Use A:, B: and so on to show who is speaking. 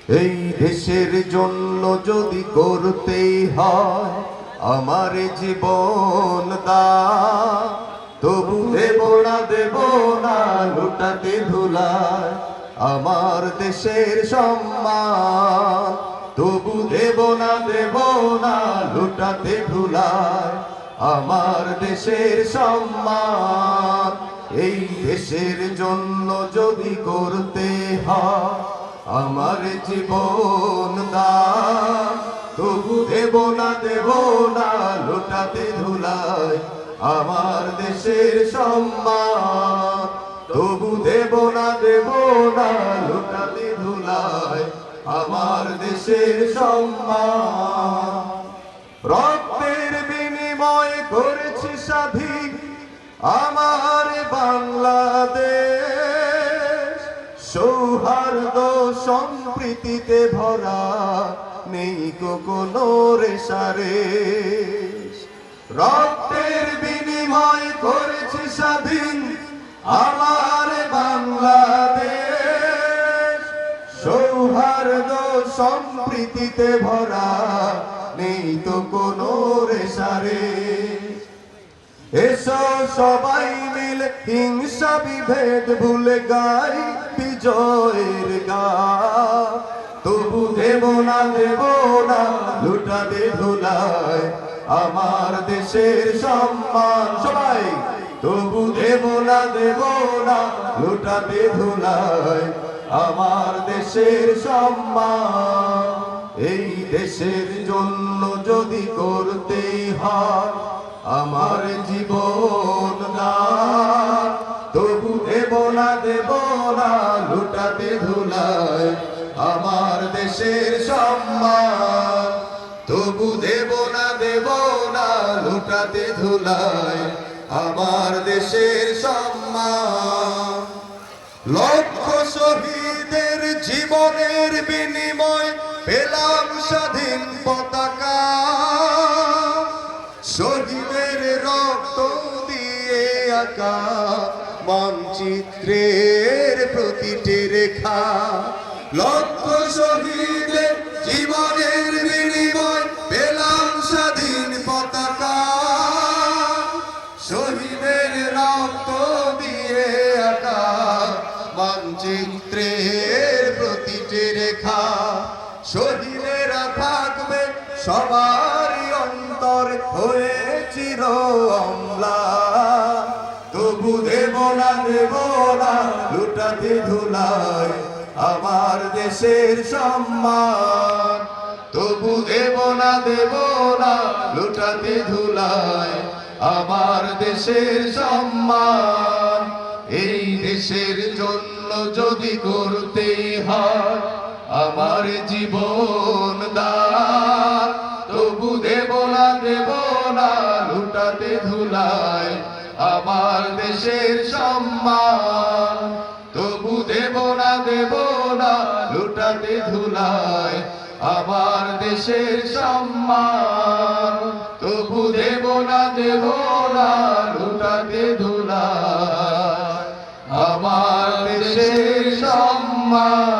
A: এই দেশের জন্য যদি করতেই হয় আমার জীবন দান, তবু দেব না লুটাতে ধুলায় আমার দেশের সম্মান। তবু দেব না লুটাতে ধুলায় আমার দেশের সম্মান। এই দেশের জন্য যদি করতে হয় আমার জীবন দান, তবু দেব না লুটাতে ধুলায় আমার দেশের সম্মান। তবু দেব না লুটাতে ধুলায় আমার দেশের সম্মান। রক্তের বিনিময়ে করেছি স্বাধীন আমার বাংলাদেশ, সৌহার্দ্য সম্প্রীতিতে ভরা নেই কোনো রেশারেশ। রক্তের বিনিময়ে করেছি স্বাধীন আমার বাংলাদেশ, সৌহার্দ্য সম্প্রীতিতে ভরা নেই তো কোনো রেশারেশ। এসো সবাই মিলে হিংসা বিভেদ ভুলে গাই বিজয়ের গান। তবু দেব না লুটাতে ধুলায় আমার দেশের সম্মান। সবাই তবু দেব না লুটাতে ধুলায় আমার দেশের সম্মান। এই দেশের জন্য যদি করতেই হয় আমার জীবন দান, তবু দেব না লুটাতে ধুলায় আমার দেশের সম্মান। তবু দেব না লুটাতে ধুলায় আমার দেশের সম্মান। লক্ষ শহীদের জীবনের বিনিময় পেলাম স্বাধীন পতাকা, শহীদের রক্ত দিয়ে আঁকা মানচিত্রের প্রতিটি রেখা। লক্ষ শহীদের জীবনের বিনিময় পেলাম স্বাধীন পতাকা, শহীদের রক্ত দিয়ে আঁকা মানচিত্রের প্রতিটি রেখা। শহীদেরা থাকবে সবারই অন্তর হয়ে চির অম্লান। তবু দেব না লুটাতে ধুলায় আমার দেশের সম্মান। তবু দেব না লুটাতে ধুলায় আমার দেশের সম্মান। এই দেশের জন্য যদি করতেই হয় আমার জীবন দান, তবু দেব না লুটাতে ধুলায় আমার দেশের সম্মান। তবু দেব না লুটাতে ধুলায় আমার দেশের সম্মান। তবু দেব না লুটাতে ধুলায় আমার দেশের সম্মান।